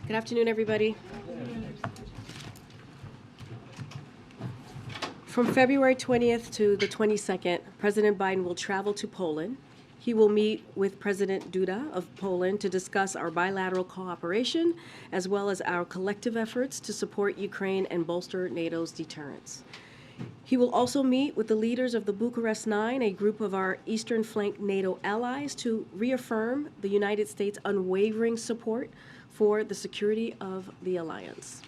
Good afternoon, everybody. From February 20th to the 22nd, President Biden will travel to Poland. He will meet with President Duda of Poland to discuss our bilateral cooperation, as well as our collective efforts to support Ukraine and bolster NATO's deterrence. He will also meet with the leaders of the Bucharest Nine, a group of our Eastern Flank NATO allies, to reaffirm the United States' unwavering support for the security of the alliance.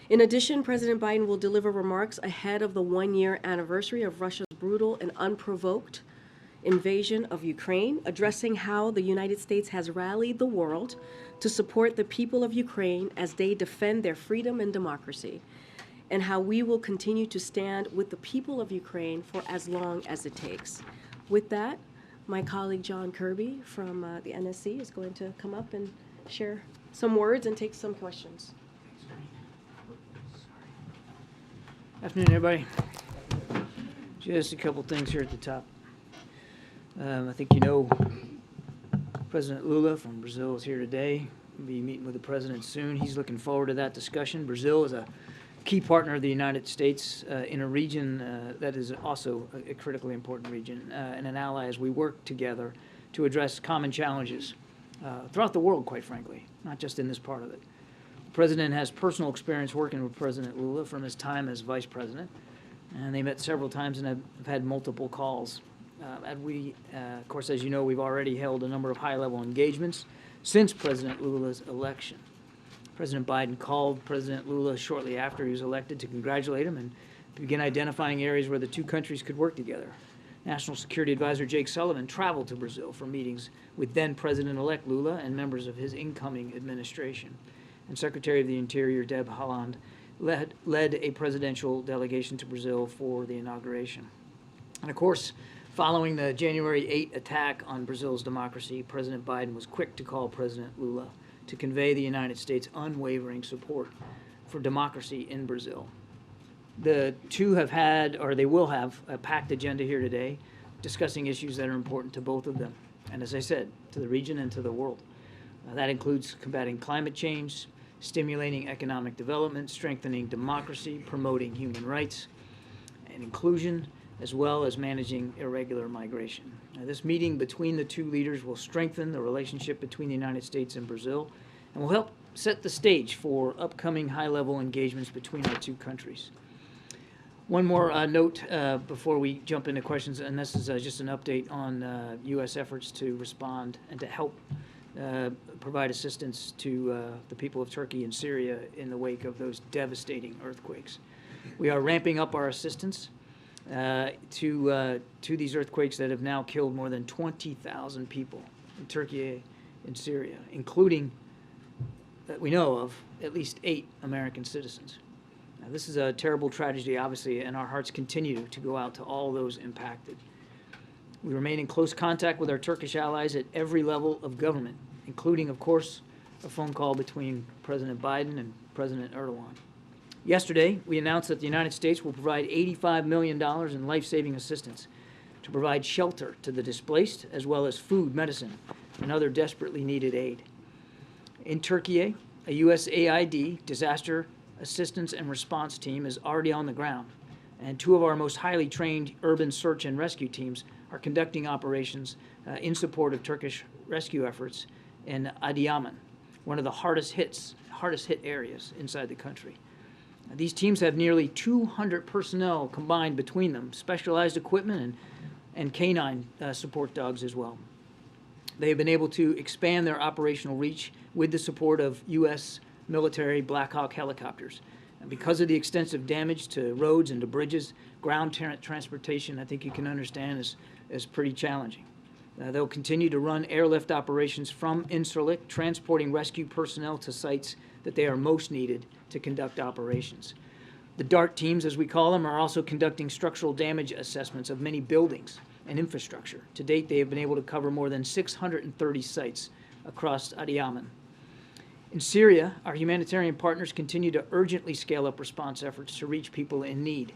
In addition, President Biden will deliver remarks ahead of the one-year anniversary of Russia's brutal and unprovoked invasion of Ukraine, addressing how the United States has rallied the world to support the people of Ukraine as they defend their freedom and democracy, and how we will continue to stand with the people of Ukraine for as long as it takes. With that, my colleague John Kirby from the NSC is going to come up and share some words and take some questions. Afternoon, everybody. Just a couple things here at the top. I think you know President Lula from Brazil is here today. We'll be meeting with the president soon. He's looking forward to that discussion. Brazil is a key partner of the United States in a region that is also a critically important region and an ally as we work together to address common challenges throughout the world, quite frankly, not just in this part of it. The president has personal experience working with President Lula from his time as vice president, and they met several times and have had multiple calls. Of course, as you know, we've already held a number of high-level engagements since President Lula's election. President Biden called President Lula shortly after he was elected to congratulate him and begin identifying areas where the two countries could work together. National Security Advisor Jake Sullivan traveled to Brazil for meetings with then-President-elect Lula and members of his incoming administration. And Secretary of the Interior Deb Haaland led a presidential delegation to Brazil for the inauguration. And of course, following the January 8 attack on Brazil's democracy, President Biden was quick to call President Lula to convey the United States' unwavering support for democracy in Brazil. The two have had, or they will have, a packed agenda here today, discussing issues that are important to both of them, and as I said, to the region and to the world. That includes combating climate change, stimulating economic development, strengthening democracy, promoting human rights and inclusion, as well as managing irregular migration. Now, this meeting between the two leaders will strengthen the relationship between the United States and Brazil and will help set the stage for upcoming high-level engagements between our two countries. One more note before we jump into questions, and this is just an update on U.S. efforts to respond and to help provide assistance to the people of Turkey and Syria in the wake of those devastating earthquakes. We are ramping up our assistance to these earthquakes that have now killed more than 20,000 people in Turkey and Syria, including, that we know of, at least 8 American citizens. Now, this is a terrible tragedy, obviously, and our hearts continue to go out to all those impacted. We remain in close contact with our Turkish allies at every level of government, including, of course, a phone call between President Biden and President Erdogan. Yesterday, we announced that the United States will provide $85 million in life-saving assistance to provide shelter to the displaced, as well as food, medicine, and other desperately needed aid. In Turkey, a USAID disaster assistance and response team is already on the ground, and 2 of our most highly trained urban search and rescue teams are conducting operations in support of Turkish rescue efforts in Adıyaman, one of the hardest hit areas inside the country. These teams have nearly 200 personnel combined between them, specialized equipment and canine support dogs as well. They have been able to expand their operational reach with the support of U.S. military Black Hawk helicopters. And because of the extensive damage to roads and to bridges, ground transportation, I think you can understand, is pretty challenging. They'll continue to run airlift operations from Incirlik, transporting rescue personnel to sites that they are most needed to conduct operations. The DART teams, as we call them, are also conducting structural damage assessments of many buildings and infrastructure. To date, they have been able to cover more than 630 sites across Adıyaman. In Syria, our humanitarian partners continue to urgently scale up response efforts to reach people in need.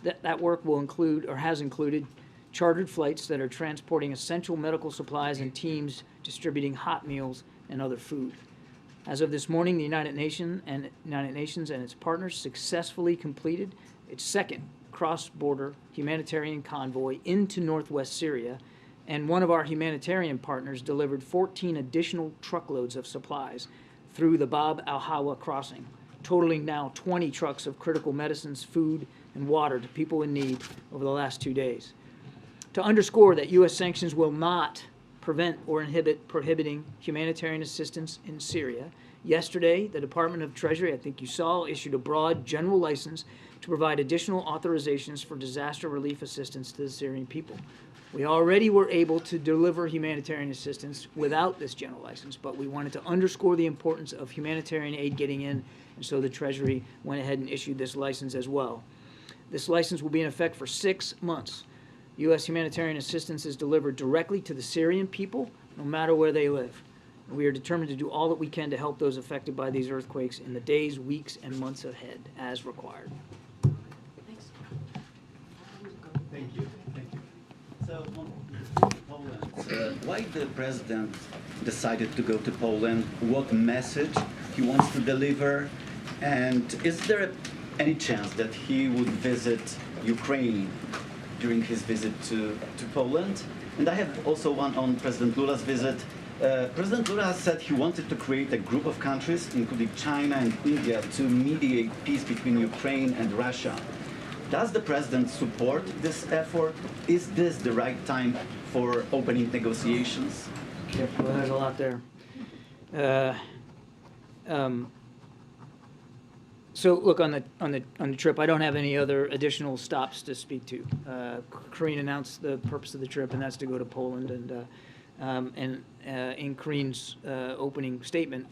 That work will include, or has included, chartered flights that are transporting essential medical supplies and teams distributing hot meals and other food. As of this morning, the United Nations and its partners successfully completed its second cross-border humanitarian convoy into northwest Syria, and one of our humanitarian partners delivered 14 additional truckloads of supplies through the Bab al-Hawa crossing, totaling now 20 trucks of critical medicines, food, and water to people in need over the last 2 days. To underscore that U.S. sanctions will not prevent or inhibit prohibiting humanitarian assistance in Syria, yesterday the Department of Treasury, I think you saw, issued a broad general license to provide additional authorizations for disaster relief assistance to the Syrian people. We already were able to deliver humanitarian assistance without this general license, but we wanted to underscore the importance of humanitarian aid getting in, and so the Treasury went ahead and issued this license as well. This license will be in effect for 6 months. U.S. humanitarian assistance is delivered directly to the Syrian people, no matter where they live. And we are determined to do all that we can to help those affected by these earthquakes in the days, weeks, and months ahead, as required. Thank you. Thank you. So, Poland, why the president decided to go to Poland? What message he wants to deliver? And is there any chance that he would visit Ukraine during his visit to Poland? And I have also one on President Lula's visit. President Lula has said he wanted to create a group of countries, including China and India, to mediate peace between Ukraine and Russia. Does the president support this effort? Is this the right time for opening negotiations? Yeah, well, there's a lot there. So look, on the trip, I don't have any other additional stops to speak to. Karine announced the purpose of the trip, and that's to go to Poland. And in Karine's opening statement,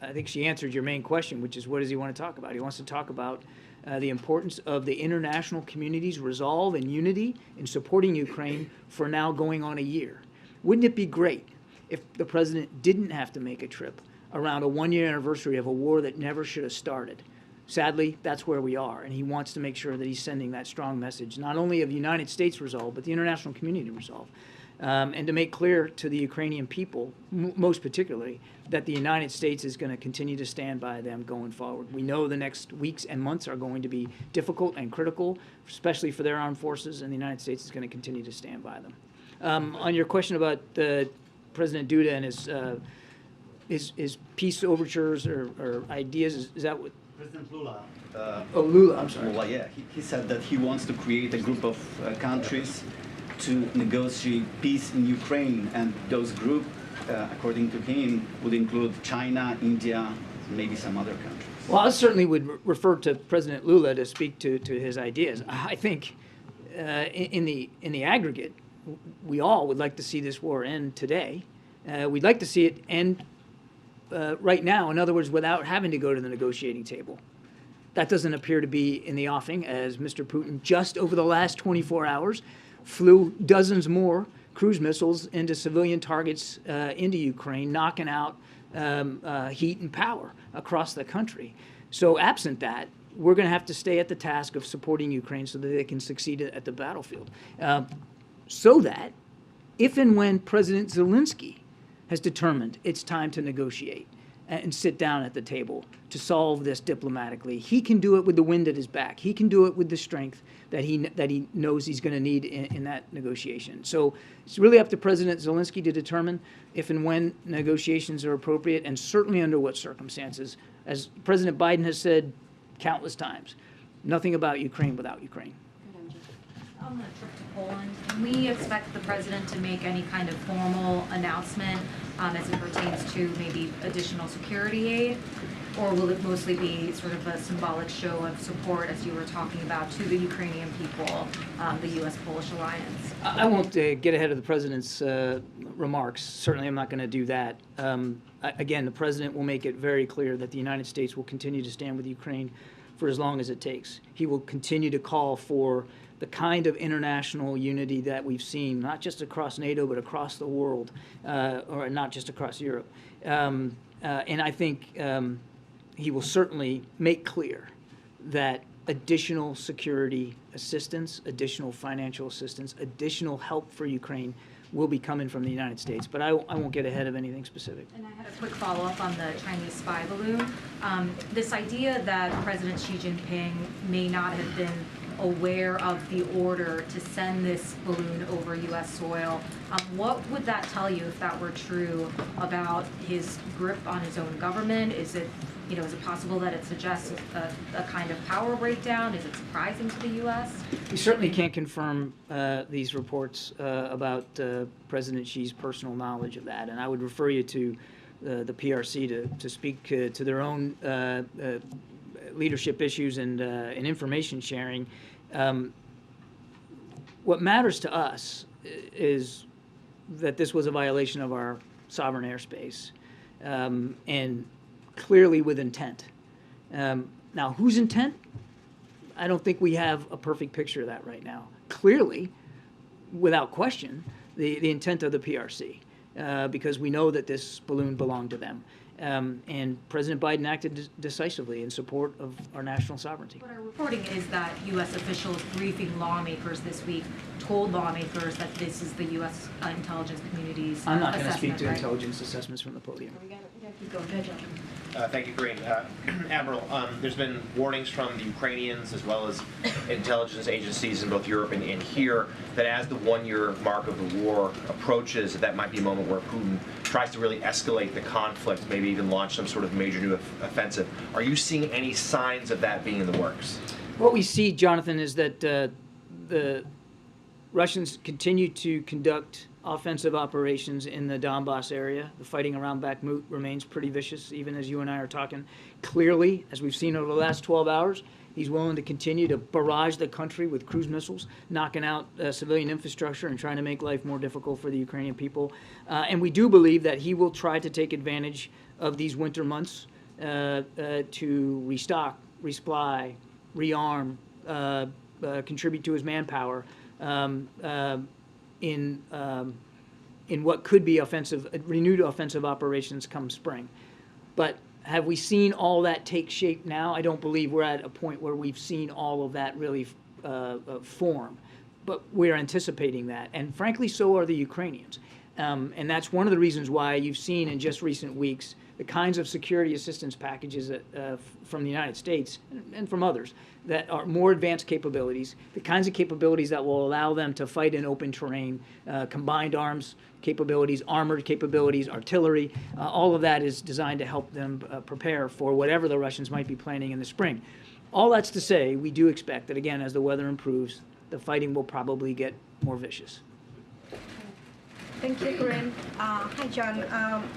I think she answered your main question, which is what does he want to talk about? He wants to talk about the importance of the international community's resolve and unity in supporting Ukraine for now going on a year. Wouldn't it be great if the president didn't have to make a trip around a one-year anniversary of a war that never should have started? Sadly, that's where we are, and he wants to make sure that he's sending that strong message, not only of United States resolve, but the international community resolve. And to make clear to the Ukrainian people, most particularly, that the United States is going to continue to stand by them going forward. We know the next weeks and months are going to be difficult and critical, especially for their armed forces, and the United States is going to continue to stand by them. On your question about President Duda and his peace overtures or ideas, is that what? President Lula. Lula, I'm sorry. Lula, yeah. He said that he wants to create a group of countries to negotiate peace in Ukraine, and those groups, according to him, would include China, India, maybe some other countries. Well, I certainly would refer to President Lula to speak to his ideas. I think in the aggregate, we all would like to see this war end today. We'd like to see it end right now, in other words, without having to go to the negotiating table. That doesn't appear to be in the offing, as Mr. Putin just over the last 24 hours flew dozens more cruise missiles into civilian targets into Ukraine, knocking out heat and power across the country. So absent that, we're going to have to stay at the task of supporting Ukraine so that they can succeed at the battlefield. So that if and when President Zelensky has determined it's time to negotiate and sit down at the table to solve this diplomatically, he can do it with the wind at his back. He can do it with the strength that he knows he's going to need in that negotiation. So it's really up to President Zelensky to determine if and when negotiations are appropriate, and certainly under what circumstances. As President Biden has said countless times, nothing about Ukraine without Ukraine. On the trip to Poland, can we expect the president to make any kind of formal announcement as it pertains to maybe additional security aid? Or will it mostly be sort of a symbolic show of support, as you were talking about, to the Ukrainian people, the U.S.-Polish alliance? I won't get ahead of the president's remarks. Certainly I'm not going to do that. Again, the president will make it very clear that the United States will continue to stand with Ukraine for as long as it takes. He will continue to call for the kind of international unity that we've seen, not just across NATO, but across the world, or not just across Europe. And I think he will certainly make clear that additional security assistance, additional financial assistance, additional help for Ukraine will be coming from the United States. But I won't get ahead of anything specific. And I had a quick follow-up on the Chinese spy balloon. This idea that President Xi Jinping may not have been aware of the order to send this balloon over U.S. soil, what would that tell you if that were true about his grip on his own government? Is it possible that it suggests a kind of power breakdown? Is it surprising to the U.S.? We certainly can't confirm these reports about President Xi's personal knowledge of that, and I would refer you to the PRC to speak to their own leadership issues and information sharing. What matters to us is that this was a violation of our sovereign airspace, and clearly with intent. Now, whose intent? I don't think we have a perfect picture of that right now. Clearly, without question, the intent of the PRC, because we know that this balloon belonged to them. And President Biden acted decisively in support of our national sovereignty. But our reporting is that U.S. officials briefing lawmakers this week told lawmakers that this is the U.S. intelligence community's assessment. I'm not going to speak to right? intelligence assessments from the podium. Keep going. Go ahead, John. Thank you, Karine. Admiral, there's been warnings from the Ukrainians as well as intelligence agencies in both Europe and here that as the one-year mark of the war approaches, that might be a moment where Putin tries to really escalate the conflict, maybe even launch some sort of major new offensive. Are you seeing any signs of that being in the works? What we see, Jonathan, is that the Russians continue to conduct offensive operations in the Donbass area. The fighting around Bakhmut remains pretty vicious, even as you and I are talking. Clearly, as we've seen over the last 12 hours, he's willing to continue to barrage the country with cruise missiles, knocking out civilian infrastructure and trying to make life more difficult for the Ukrainian people. And we do believe that he will try to take advantage of these winter months to restock, resupply, rearm, contribute to his manpower in what could be renewed offensive operations come spring. But have we seen all that take shape now? I don't believe we're at a point where we've seen all of that really form. But we're anticipating that. And frankly, so are the Ukrainians. And that's one of the reasons why you've seen in just recent weeks the kinds of security assistance packages that, from the United States and from others that are more advanced capabilities, the kinds of capabilities that will allow them to fight in open terrain, combined arms capabilities, armored capabilities, artillery. All of that is designed to help them prepare for whatever the Russians might be planning in the spring. All that's to say, we do expect that, again, as the weather improves, the fighting will probably get more vicious. Thank you, Karine. Hi, John.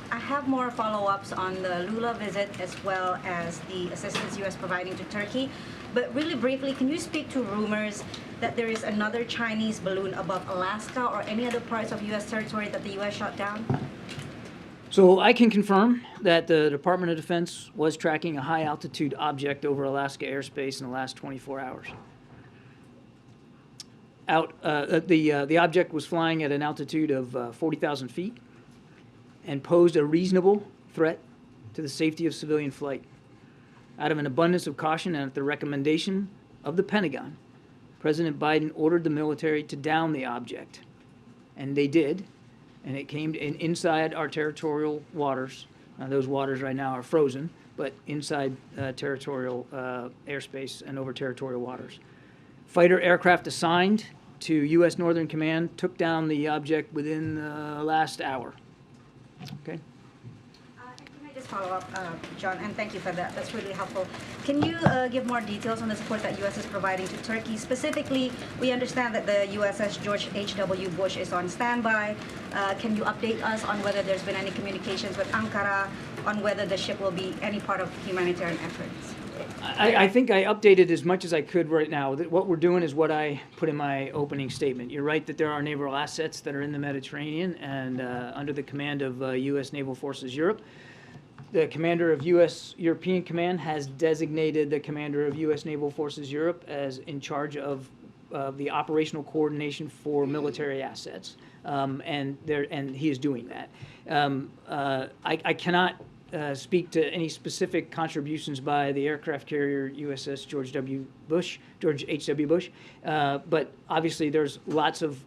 I have more follow-ups on the Lula visit as well as the assistance U.S. providing to Turkey. But really briefly, can you speak to rumors that there is another Chinese balloon above Alaska or any other parts of U.S. territory that the U.S. shot down? So I can confirm that the Department of Defense was tracking a high-altitude object over Alaska airspace in the last 24 hours. The object was flying at an altitude of 40,000 feet and posed a reasonable threat to the safety of civilian flight. Out of an abundance of caution and at the recommendation of the Pentagon, President Biden ordered the military to down the object. And they did, and it came inside our territorial waters. Those waters right now are frozen, but inside territorial airspace and over territorial waters. Fighter aircraft assigned to U.S. Northern Command took down the object within the last hour. Okay. Can I just follow up, John, and thank you for that. That's really helpful. Can you give more details on the support that U.S. is providing to Turkey? Specifically, we understand that the USS George H.W. Bush is on standby. Can you update us on whether there's been any communications with Ankara on whether the ship will be any part of humanitarian efforts? I think I updated as much as I could right now. What we're doing is what I put in my opening statement. You're right that there are naval assets that are in the Mediterranean and under the command of U.S. Naval Forces Europe. The commander of U.S. European Command has designated the commander of U.S. Naval Forces Europe as in charge of the operational coordination for military assets, and he is doing that. I cannot speak to any specific contributions by the aircraft carrier USS George H.W. Bush, but obviously there's lots of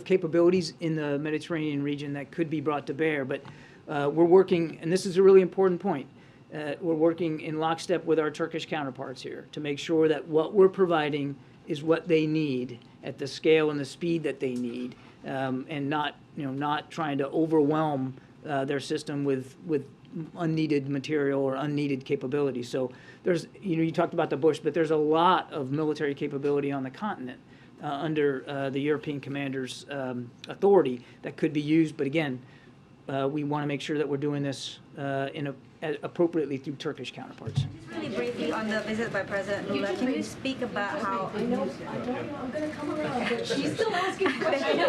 capabilities in the Mediterranean region that could be brought to bear. But we're working, and this is a really important point. We're working in lockstep with our Turkish counterparts here to make sure that what we're providing is what they need at the scale and the speed that they need, and not trying to overwhelm their system with unneeded material or unneeded capability. So there's, you talked about the Bush, but there's a lot of military capability on the continent under the European commander's authority that could be used. But again, we want to make sure that we're doing this appropriatly through Turkish counterparts. Just really briefly on the visit by President Lula, can you speak about how... I'm going to come around, but she's still asking questions.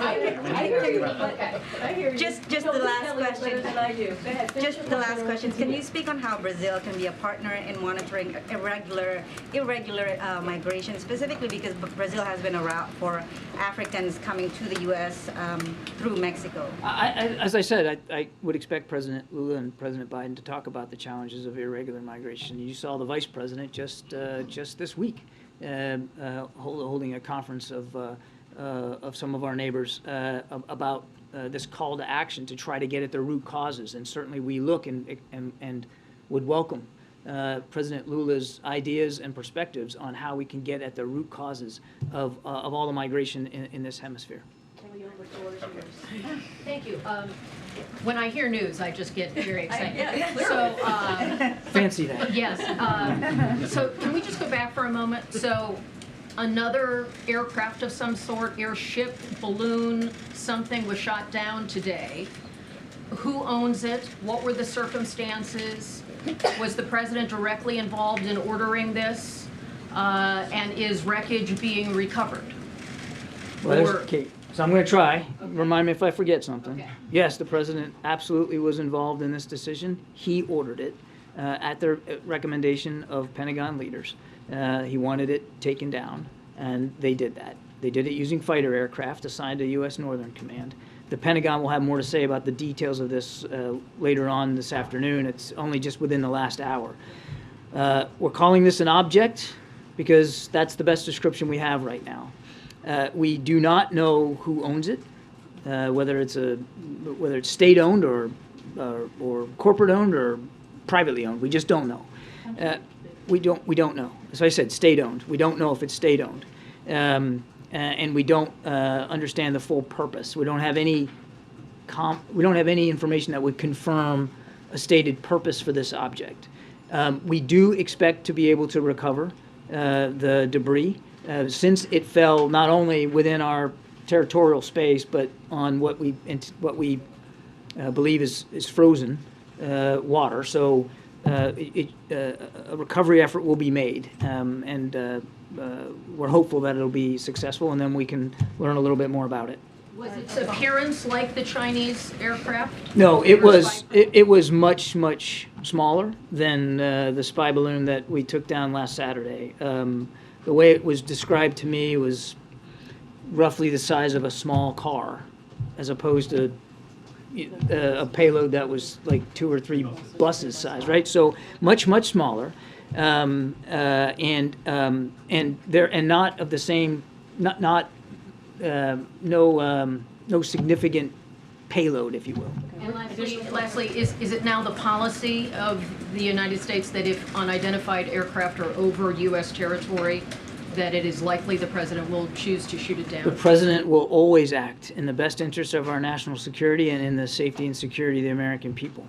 I hear you. I hear you. Just the last question. Than I do. Go ahead. Just the last question. Can you speak on how Brazil can be a partner in monitoring irregular migration, specifically because Brazil has been a route for Africans coming to the U.S. Through Mexico? As I said, I would expect President Lula and President Biden to talk about the challenges of irregular migration. You saw the Vice President just this week holding a conference of some of our neighbors about this call to action to try to get at the root causes. And certainly we look and would welcome President Lula's ideas and perspectives on how we can get at the root causes of all the migration in this hemisphere. Thank you. When I hear news, I just get very excited. Fancy that. Yes. So can we just go back for a moment? So another aircraft of some sort, airship, balloon, something was shot down today. Who owns it? What were the circumstances? Was the president directly involved in ordering this? And is wreckage being recovered? Well, Kate. So I'm going to try. Remind me if I forget something. Okay. Yes, the president absolutely was involved in this decision. He ordered it at the recommendation of Pentagon leaders. He wanted it taken down, and they did that. They did it using fighter aircraft assigned to U.S. Northern Command. The Pentagon will have more to say about the details of this later on this afternoon. It's only just within the last hour. We're calling this an object because that's the best description we have right now. We do not know who owns it, whether it's state-owned or corporate-owned or privately owned. We just don't know. We don't know. As I said, state-owned. We don't know if it's state-owned, and we don't understand the full purpose. We don't have any information that would confirm a stated purpose for this object. We do expect to be able to recover the debris. Since it fell not only within our territorial space, but on what we believe is frozen water, so a recovery effort will be made, and we're hopeful that it'll be successful, and then we can learn a little bit more about it. Was its appearance like the Chinese aircraft? No, it was much smaller than the spy balloon that we took down last Saturday. The way it was described to me was roughly the size of a small car, as opposed to a payload that was like 2 or 3 buses size, right? So much smaller, and not of the same, no significant payload, if you will. And lastly, is it now the policy of the United States that if unidentified aircraft are over U.S. territory, that it is likely the president will choose to shoot it down? The president will always act in the best interest of our national security and in the safety and security of the American people.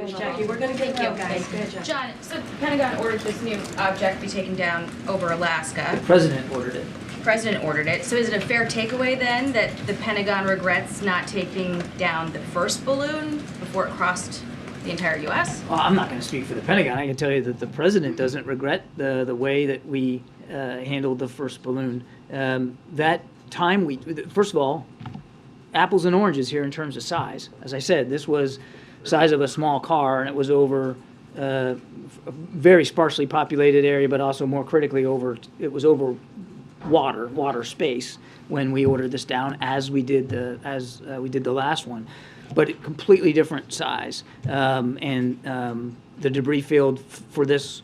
Jackie, we're going to get you guys. Good job. John, so the Pentagon ordered this new object be taken down over Alaska. The president ordered it. The president ordered it. So is it a fair takeaway then that the Pentagon regrets not taking down the first balloon before it crossed the entire U.S.? Well, I'm not going to speak for the Pentagon. I can tell you that the president doesn't regret the way that we handled the first balloon. That time first of all, apples and oranges here in terms of size. As I said, this was size of a small car, and it was over a very sparsely populated area, but also more critically it was over water space when we ordered this down, as we did the last one. but completely different size. The debris field for this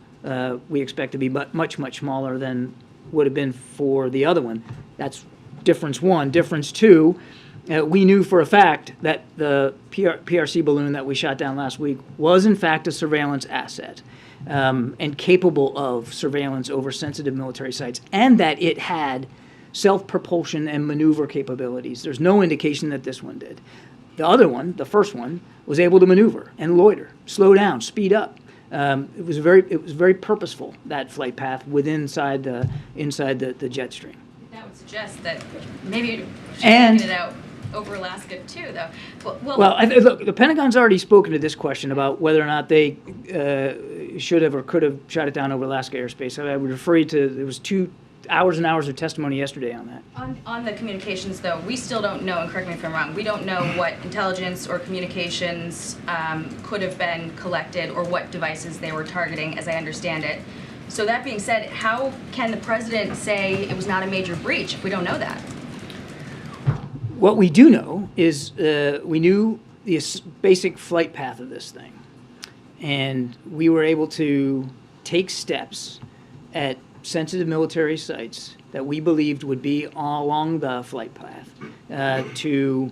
we expect to be much, much smaller than would have been for the other one. That's difference one. Difference two, we knew for a fact that the PRC balloon that we shot down last week was in fact a surveillance asset and capable of surveillance over sensitive military sites, and that it had self-propulsion and maneuver capabilities. There's no indication that this one did. The other one, the first one, was able to maneuver and loiter, slow down, speed up. It was very purposeful, that flight path inside the jet stream. That would suggest that maybe you should And- have taken it out over Alaska too, though. Well, look, the Pentagon's already spoken to this question about whether or not they should have or could have shot it down over Alaska airspace. I would refer you to, there was 2 hours and hours of testimony yesterday on that. On the communications, though, we still don't know, and correct me if I'm wrong, we don't know what intelligence or communications could have been collected or what devices they were targeting, as I understand it. So that being said, how can the president say it was not a major breach if we don't know that? What we do know is we knew the basic flight path of this thing, and we were able to take steps at sensitive military sites that we believed would be along the flight path to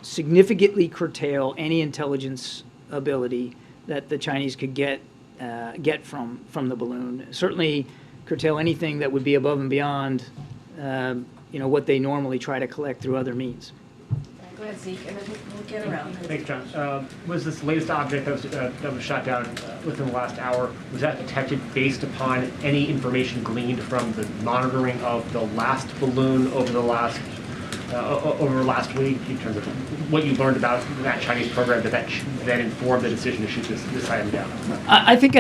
significantly curtail any intelligence ability that the Chinese could get from the balloon. Certainly curtail anything that would be above and beyond what they normally try to collect through other means. Go ahead, Zeke, and then we'll get around. Thanks, John. Was this latest object that was shot down within the last hour, was that detected based upon any information gleaned from the monitoring of the last balloon over last week, in terms of what you learned about that Chinese program that informed the decision to shoot this item down? I think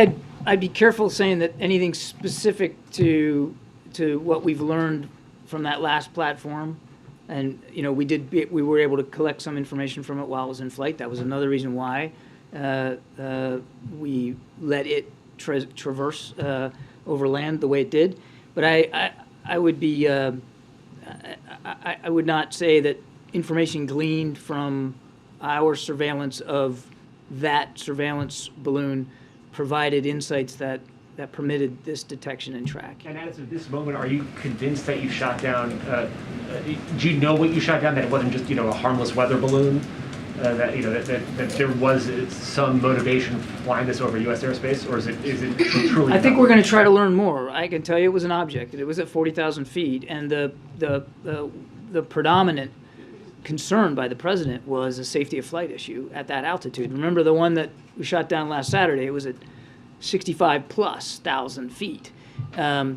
I'd be careful saying that anything specific to what we've learned from that last platform. And we were able to collect some information from it while it was in flight. That was another reason why we let it traverse over land the way it did. But I would be I would not say that information gleaned from our surveillance of that surveillance balloon provided insights that permitted this detection and track. And as of this moment, are you convinced that you shot down, do you know what you shot down, that it wasn't just, a harmless weather balloon? That there was some motivation flying this over U.S. airspace, or is it truly? I think we're going to try to learn more. I can tell you it was an object. It was at 40,000 feet, and the predominant concern by the president was a safety of flight issue at that altitude. Remember the one that we shot down last Saturday? It was at 65,000+ feet.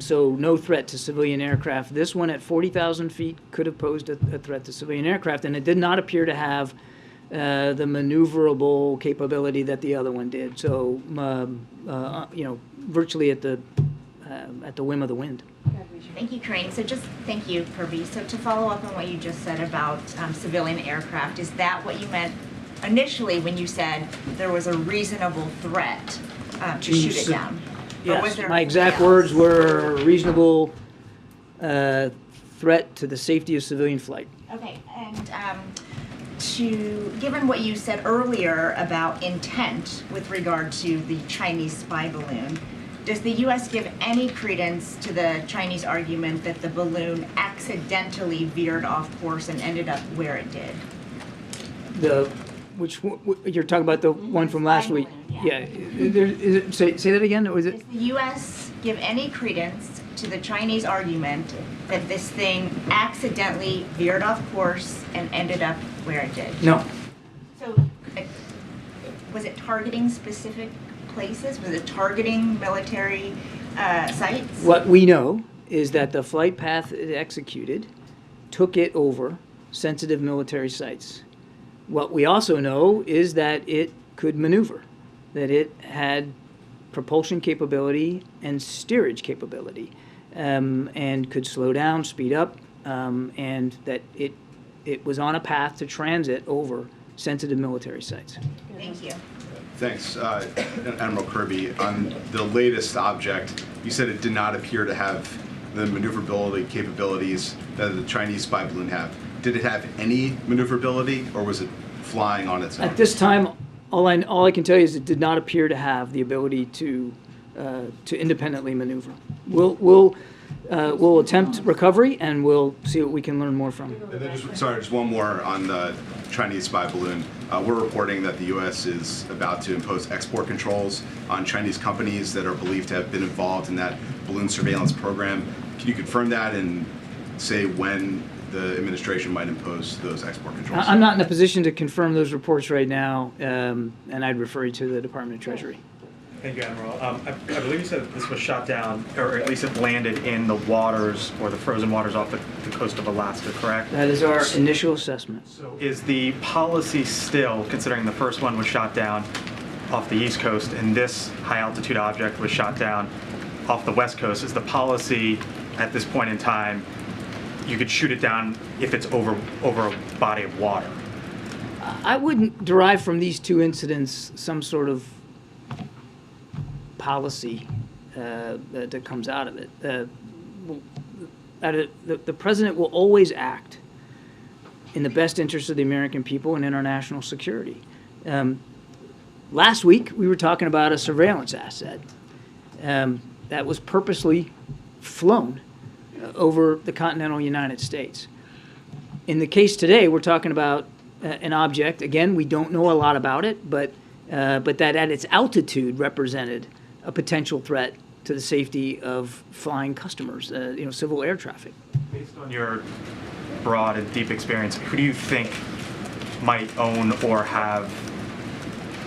So no threat to civilian aircraft. This one at 40,000 feet could have posed a threat to civilian aircraft, and it did not appear to have the maneuverable capability that the other one did. So, virtually at the whim of the wind. Thank you, Karine. So thank you, Kirby. So to follow up on what you just said about civilian aircraft, is that what you meant initially when you said there was a reasonable threat to shoot it down? Or was Yes, there my anything exact else? words were reasonable threat to the safety of civilian flight. Okay, and given what you said earlier about intent with regard to the Chinese spy balloon, does the U.S. give any credence to the Chinese argument that the balloon accidentally veered off course and ended up where it did? You're talking about the one from last week? Yeah. Say that again, or is it? Does the U.S. give any credence to the Chinese argument that this thing accidentally veered off course and ended up where it did? No. So, was it targeting specific places? Was it targeting military sites? What we know is that the flight path it executed took it over sensitive military sites. What we also know is that it could maneuver, that it had propulsion capability and steerage capability, and could slow down, speed up, and that it was on a path to transit over sensitive military sites. Thank you. Thanks, Admiral Kirby. On the latest object, you said it did not appear to have the maneuverability capabilities that the Chinese spy balloon have. did it have any maneuverability, or was it flying on its own? At this time, all I can tell you is it did not appear to have the ability to independently maneuver. We'll attempt recovery, and we'll see what we can learn more from. And then just one more on the Chinese spy balloon. We're reporting that the U.S. is about to impose export controls on Chinese companies that are believed to have been involved in that balloon surveillance program. Can you confirm that and say when the administration might impose those export controls? I'm not in a position to confirm those reports right now, and I'd refer you to the Department of Treasury. Thank you, Admiral. I believe you said that this was shot down, or at least it landed in the waters or the frozen waters off the coast of Alaska, correct? That is our initial assessment. So is the policy still, considering the first one was shot down off the East Coast and this high-altitude object was shot down off the West Coast, is the policy at this point in time you could shoot it down if it's over a body of water? I wouldn't derive from these two incidents some sort of policy that comes out of it. The president will always act in the best interest of the American people and international security. Last week, we were talking about a surveillance asset that was purposely flown over the continental United States. In the case today, we're talking about an object. Again, we don't know a lot about it, but that at its altitude represented a potential threat to the safety of flying customers, civil air traffic. Based on your broad and deep experience, who do you think might own or have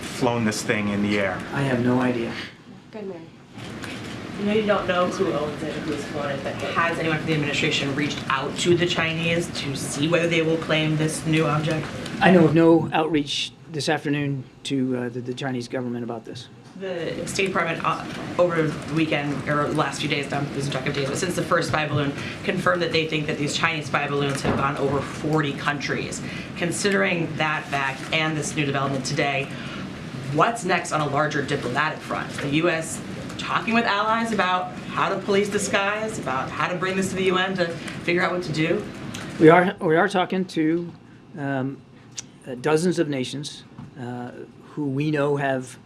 flown this thing in the air? I have no idea. Good, Mary. You know, you don't know who owns it or who's flown it, but has anyone from the administration reached out to the Chinese to see whether they will claim this new object? I know of no outreach this afternoon to the Chinese government about this. The State Department over the weekend, or last few days, I'm losing track of days, but since the first spy balloon, confirmed that they think that these Chinese spy balloons have gone over 40 countries. Considering that fact and this new development today, what's next on a larger diplomatic front? Is the U.S. talking with allies about how to police the skies, about how to bring this to the UN to figure out what to do? We are talking to dozens of nations who we know have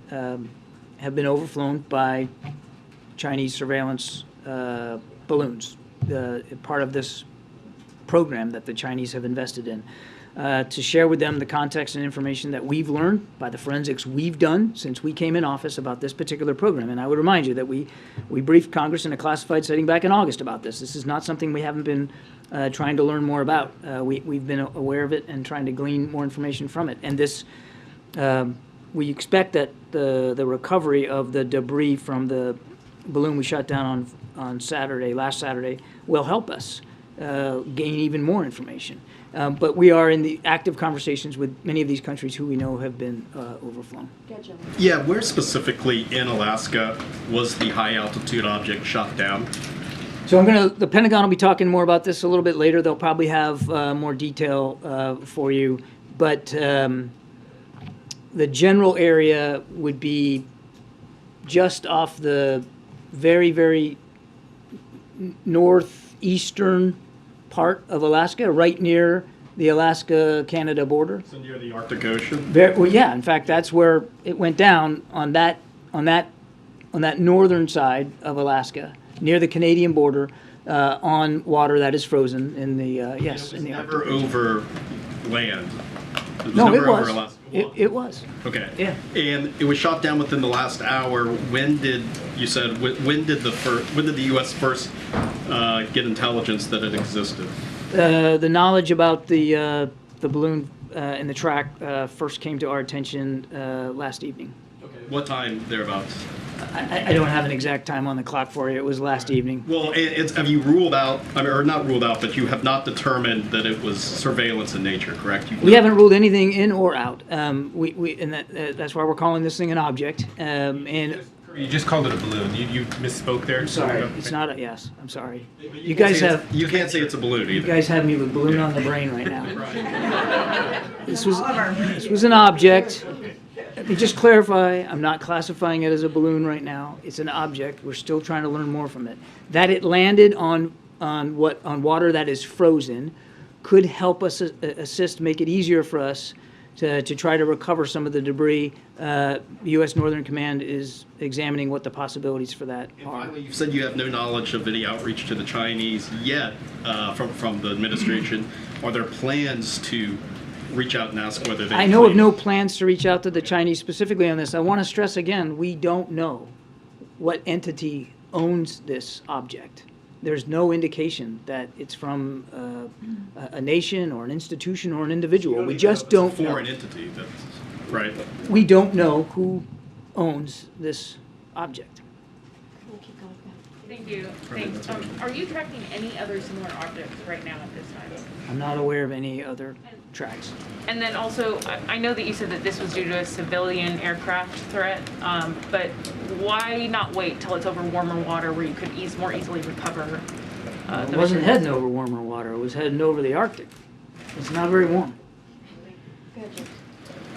been overflown by Chinese surveillance balloons, part of this program that the Chinese have invested in, to share with them the context and information that we've learned by the forensics we've done since we came in office about this particular program. And I would remind you that we briefed Congress in a classified setting back in August about this. This is not something we haven't been trying to learn more about. We've been aware of it and trying to glean more information from it. And this, we expect that the recovery of the debris from the balloon we shot down on last Saturday, will help us gain even more information. But we are in the active conversations with many of these countries who we know have been overflown. Yeah, where specifically in Alaska was the high altitude object shot down? So the Pentagon will be talking more about this a little bit later. They'll probably have more detail for you. But the general area would be just off the very, very northeastern part of Alaska, right near the Alaska-Canada border. So near the Arctic Ocean? Well, yeah. In fact, that's where it went down on that northern side of Alaska, near the Canadian border, on water that is frozen in the yes. It was in the never Arctic. over land. No, it never over was. Alaska. It was. Okay. Yeah. And it was shot down within the last hour. When did the U.S. first get intelligence that it existed? The knowledge about the balloon and the track first came to our attention last evening. Okay. What time thereabouts? I don't have an exact time on the clock for you. It was last evening. Well, have you ruled out, or not ruled out, but you have not determined that it was surveillance in nature, correct? We haven't ruled anything in or out. And that's why we're calling this thing an object. You just called it a balloon. You misspoke there. I'm sorry. It's not a, yes, I'm sorry. You guys have... You can't say it's a balloon either. You guys have me with balloon on the brain right now. This was an object. Let me just clarify, I'm not classifying it as a balloon right now. It's an object. We're still trying to learn more from it. That it landed on water that is frozen could help us assist, make it easier for us to try to recover some of the debris. U.S. Northern Command is examining what the possibilities for that are. Finally, you said you have no knowledge of any outreach to the Chinese yet from the administration. Are there plans to reach out and ask whether they I know of no plans to reach out to the Chinese specifically on this. I want to stress again, we don't know what entity owns this object. There's no indication that it's from a nation or an institution or an individual. We just don't know. Foreign entity, that's right. We don't know who owns this object. Thank you. Thanks. Are you tracking any other similar objects right now at this time? I'm not aware of any other tracks. And then also, I know that you said that this was due to a civilian aircraft threat, but why not wait till it's over warmer water where you could more easily recover It wasn't heading over warmer water. It was heading over the Arctic. It's not very warm.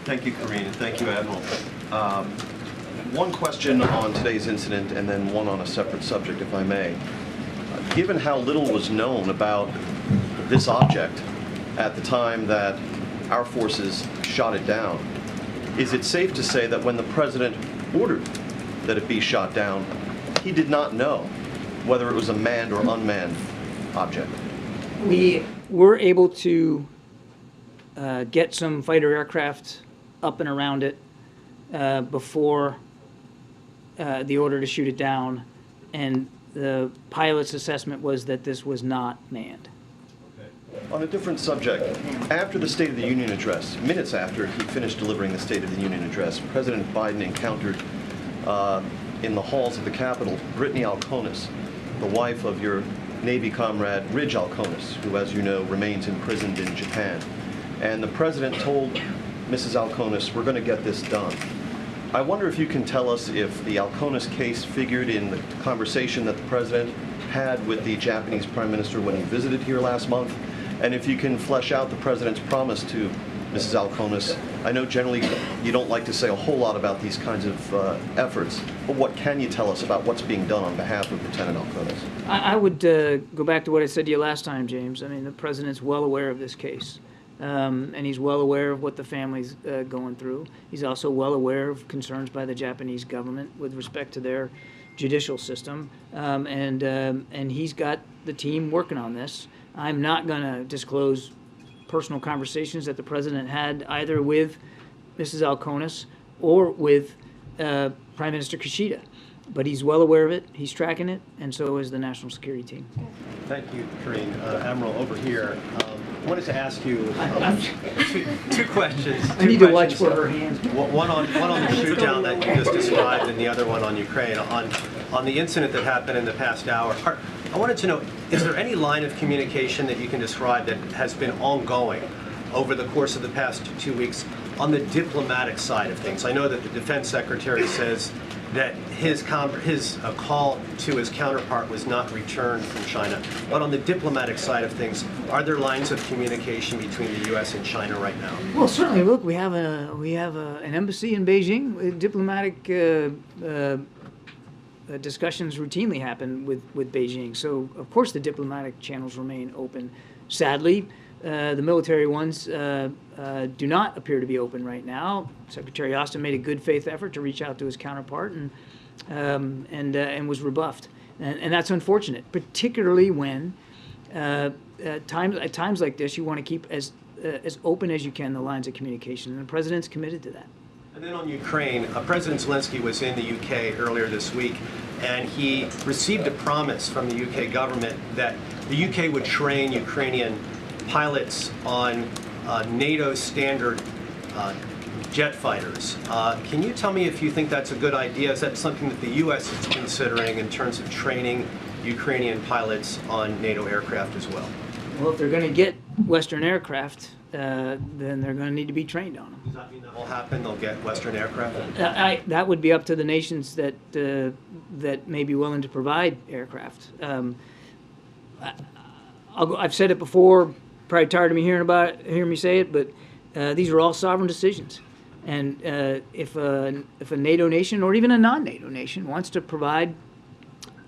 Thank you, Karine, and thank you, Admiral. One question on today's incident and then one on a separate subject, if I may. Given how little was known about this object at the time that our forces shot it down, is it safe to say that when the President ordered that it be shot down, he did not know whether it was a manned or unmanned object? We were able to get some fighter aircraft up and around it before the order to shoot it down, and the pilot's assessment was that this was not manned. On a different subject, after the State of the Union address, minutes after he finished delivering the State of the Union address, President Biden encountered in the halls of the Capitol Brittany Alconis, the wife of your Navy comrade Ridge Alconis, who, as you know, remains imprisoned in Japan. And the President told Mrs. Alconis, we're going to get this done. I wonder if you can tell us if the Alconis case figured in the conversation that the President had with the Japanese Prime Minister when he visited here last month, and if you can flesh out the President's promise to Mrs. Alconis. I know generally you don't like to say a whole lot about these kinds of efforts, but what can you tell us about what's being done on behalf of Lieutenant Alconis? I would go back to what I said to you last time, James. I mean, the President's well aware of this case. And he's well aware of what the family's going through. He's also well aware of concerns by the Japanese government with respect to their judicial system. And he's got the team working on this. I'm not going to disclose personal conversations that the President had either with Mrs. Alconis or with Prime Minister Kishida. But he's well aware of it, he's tracking it, and so is the National Security Team. Thank you, Karine. Admiral, over here, I wanted to ask you two questions. I need to watch for her hands. One on the shoot down that you just described, and the other one on Ukraine. On the incident that happened in the past hour, I wanted to know, is there any line of communication that you can describe that has been ongoing over the course of the past 2 weeks on the diplomatic side of things? I know that the Defense Secretary says that his call to his counterpart was not returned from China. But on the diplomatic side of things, are there lines of communication between the U.S. and China right now? Well, certainly. Look, we have an embassy in Beijing. Diplomatic discussions routinely happen with Beijing. So, of course, the diplomatic channels remain open. Sadly, the military ones do not appear to be open right now. Secretary Austin made a good faith effort to reach out to his counterpart and was rebuffed. And that's unfortunate, particularly when at times like this you want to keep as open as you can the lines of communication, and the President's committed to that. And then on Ukraine, President Zelensky was in the UK earlier this week, and he received a promise from the UK government that the UK would train Ukrainian pilots on NATO standard jet fighters. Can you tell me if you think that's a good idea? Is that something that the U.S. is considering in terms of training Ukrainian pilots on NATO aircraft as well? Well, if they're going to get Western aircraft, then they're going to need to be trained on them. Does that mean that will happen? They'll get Western aircraft? That would be up to the nations that may be willing to provide aircraft. I've said it before. Probably tired of me hearing me say it, but these are all sovereign decisions. And if a NATO nation or even a non-NATO nation wants to provide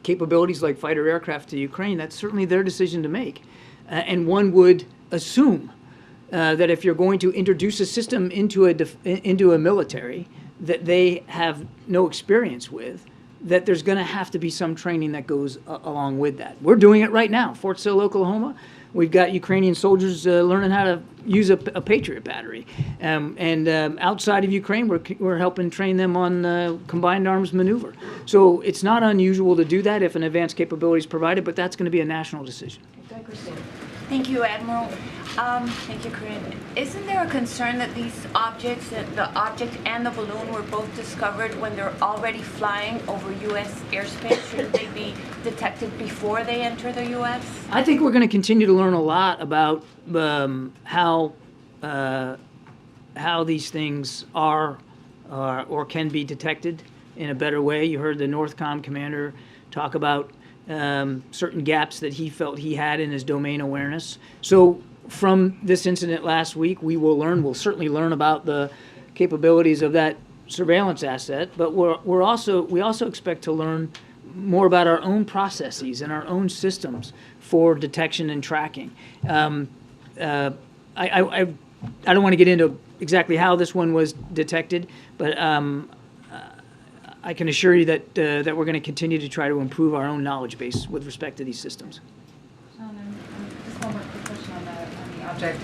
capabilities like fighter aircraft to Ukraine, that's certainly their decision to make. And one would assume that if you're going to introduce a system into a military that they have no experience with, that there's going to have to be some training that goes along with that. We're doing it right now. Fort Sill, Oklahoma, we've got Ukrainian soldiers learning how to use a Patriot battery. Outside of Ukraine, we're helping train them on combined arms maneuver. So it's not unusual to do that if an advanced capability is provided, but that's going to be a national decision. Thank you, Admiral. Thank you, Karine. Isn't there a concern that these objects, the object and the balloon, were both discovered when they're already flying over U.S. airspace? Shouldn't they be detected before they enter the U.S.? I think we're going to continue to learn a lot about how these things are or can be detected in a better way. You heard the NORTHCOM commander talk about certain gaps that he felt he had in his domain awareness. So from this incident last week, we'll certainly learn about the capabilities of that surveillance asset, but we also expect to learn more about our own processes and our own systems for detection and tracking. I don't want to get into exactly how this one was detected, but I can assure you that that we're going to continue to try to improve our own knowledge base with respect to these systems. Just one more quick question on the object.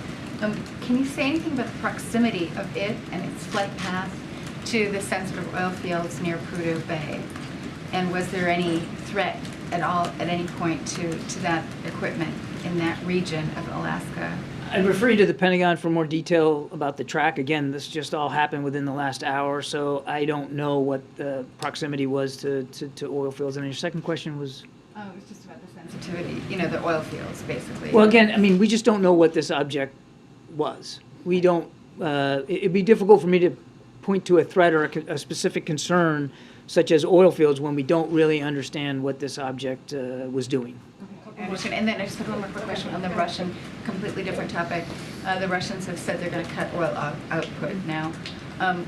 Can you say anything about the proximity of it and its flight path to the sensitive oil fields near Prudhoe Bay? And was there any threat at all at any point to that equipment in that region of Alaska? I'd refer you to the Pentagon for more detail about the track. Again, this just all happened within the last hour, so I don't know what the proximity was to oil fields. And your second question was? Oh, it was just about the sensitivity, the oil fields, basically. Well, again, I mean, we just don't know what this object was. We don't, it'd be difficult for me to point to a threat or a specific concern such as oil fields when we don't really understand what this object was doing. And then I just have one more quick question on the Russian, completely different topic. The Russians have said they're going to cut oil output now.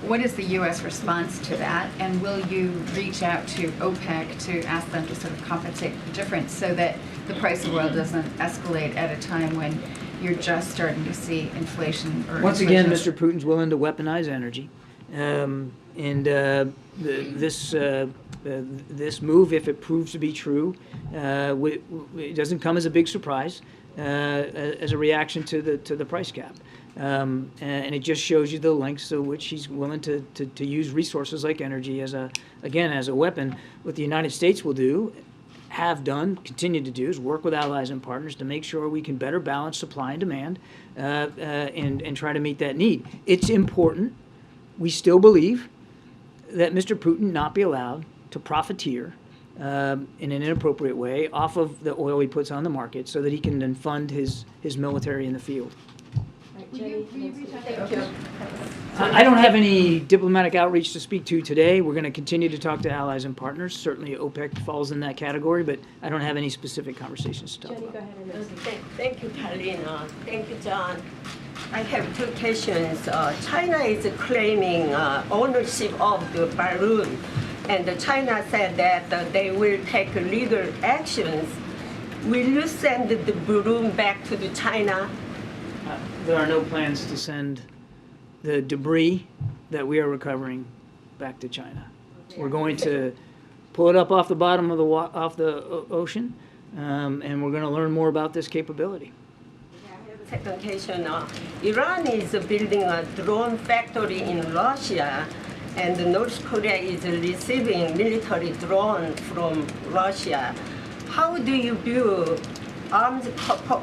What is the U.S. response to that? And will you reach out to OPEC to ask them to sort of compensate the difference so that the price of oil doesn't escalate at a time when you're just starting to see inflation? Once again, Mr. Putin's willing to weaponize energy. This move, if it proves to be true, it doesn't come as a big surprise as a reaction to the price cap. And it just shows you the lengths to which he's willing to use resources like energy as a weapon. What the United States will do, have done, continue to do, is work with allies and partners to make sure we can better balance supply and demand and try to meet that need. It's important. We still believe that Mr. Putin not be allowed to profiteer in an inappropriate way off of the oil he puts on the market so that he can then fund his military in the field. I don't have any diplomatic outreach to speak to today. We're going to continue to talk to allies and partners. Certainly OPEC falls in that category, but I don't have any specific conversations to talk about. Thank you, Karine. Thank you, John. I have two questions. China is claiming ownership of the balloon, and China said that they will take legal actions. Will you send the balloon back to the China? There are no plans to send the debris that we are recovering back to China. We're going to pull it up off the bottom of the ocean, and we're going to learn more about this capability. Second question, Iran is building a drone factory in Russia, and North Korea is receiving military drones from Russia. How do you view armed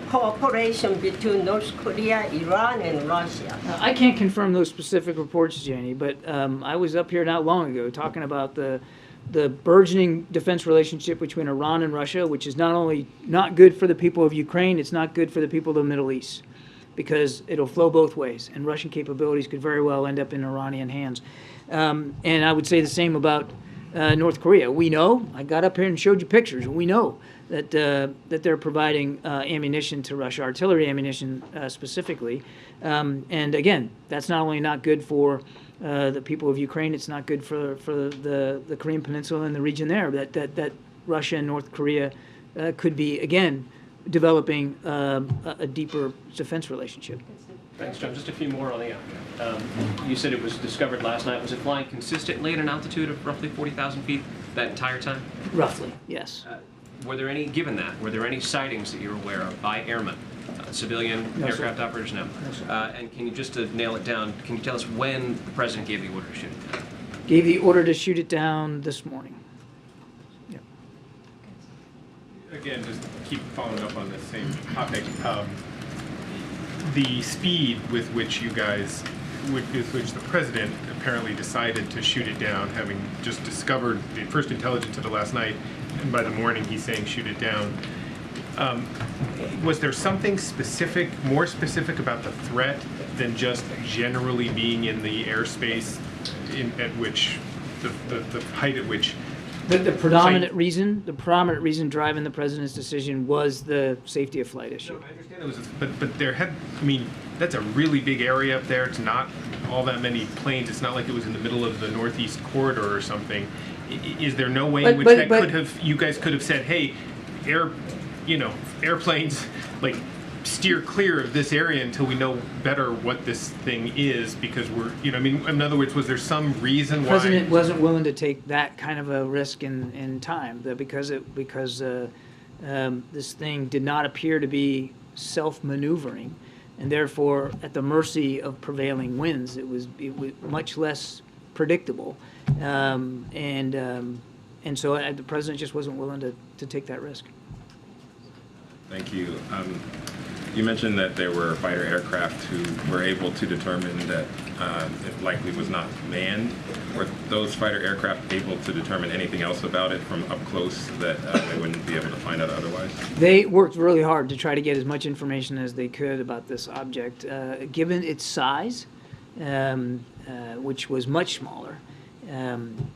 cooperation between North Korea, Iran, and Russia? I can't confirm those specific reports, Jenny, but I was up here not long ago talking about the burgeoning defense relationship between Iran and Russia, which is not only not good for the people of Ukraine, it's not good for the people of the Middle East, because it'll flow both ways, and Russian capabilities could very well end up in Iranian hands. And I would say the same about North Korea. We know, I got up here and showed you pictures, we know that they're providing ammunition to Russia, artillery ammunition specifically. And again, that's not only not good for the people of Ukraine, it's not good for the Korean Peninsula and the region there, that Russia and North Korea could be, again, developing a deeper defense relationship. Thanks, John. Just a few more on the you said it was discovered last night. Was it flying consistently at an altitude of roughly 40,000 feet that entire time? Roughly, yes. Were there any, given that, were there any sightings that you're aware of by airmen, civilian No, sir. aircraft operators? No. No, sir. And can you, just to nail it down, can you tell us when the president gave the order to shoot it down? Gave the order to shoot it down this morning. Again, just keep following up on the same topic. The speed with which you guys, with which the president apparently decided to shoot it down, having just discovered the first intelligence of it last night, and by the morning he's saying shoot it down. Was there something specific, more specific about the threat than just generally being in the airspace at which, the height at which? The predominant reason driving the president's decision was the safety of flight issue. No, I understand it was, but there had, I mean, that's a really big area up there. It's not all that many planes. It's not like it was in the middle of the Northeast Corridor or something. Is there no way in which you guys could have said, hey, airplanes, like, steer clear of this area until we know better what this thing is, because we're, I mean, in other words, was there some reason why? The president wasn't willing to take that kind of a risk in time, because this thing did not appear to be self-maneuvering, and therefore at the mercy of prevailing winds. It was much less predictable, and so the president just wasn't willing to take that risk. Thank you. You mentioned that there were fighter aircraft who were able to determine that it likely was not manned. Were those fighter aircraft able to determine anything else about it from up close that they wouldn't be able to find out otherwise? They worked really hard to try to get as much information as they could about this object. Given its size, which was much smaller, and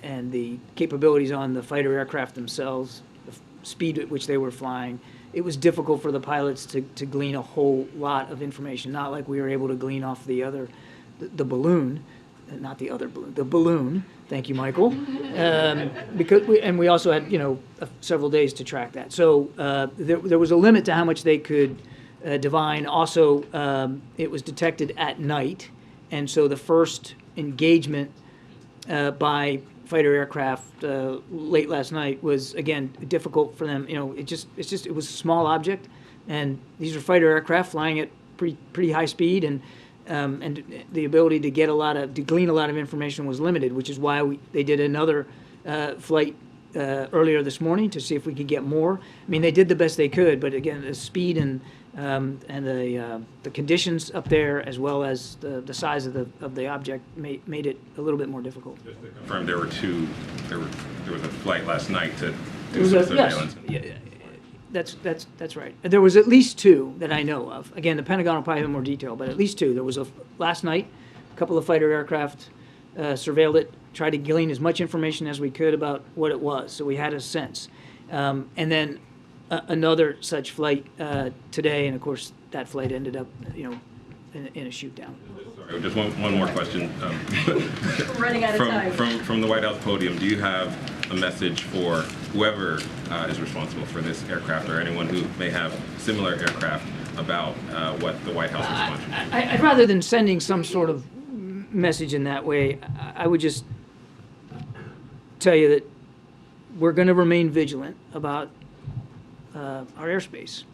the capabilities on the fighter aircraft themselves, the speed at which they were flying, it was difficult for the pilots to glean a whole lot of information, not like we were able to glean off the balloon, not the other balloon, the balloon. Thank you, Michael. Because we also had, several days to track that. So there was a limit to how much they could divine. Also, it was detected at night, and so the first engagement by fighter aircraft late last night was, again, difficult for them. It was a small object, and these are fighter aircraft flying at pretty high speed, and the ability to glean a lot of information was limited, which is why they did another flight earlier this morning to see if we could get more. I mean, they did the best they could, but again, the speed and the conditions up there, as well as the size of the object, made it a little bit more difficult. Just to confirm, there was a flight last night to do some surveillance. Yes. That's right. There was at least two that I know of. Again, the Pentagon will probably have more detail, but at least two. There was last night, a couple of fighter aircraft surveilled it, tried to glean as much information as we could about what it was, so we had a sense. And then another such flight today, and of course that flight ended up, in a shoot down. Sorry, just one more question. Running out of time. From the White House podium, do you have a message for whoever is responsible for this aircraft, or anyone who may have similar aircraft, about what the White House response? I'd rather than sending some sort of message in that way, I would just tell you that we're going to remain vigilant about our airspace.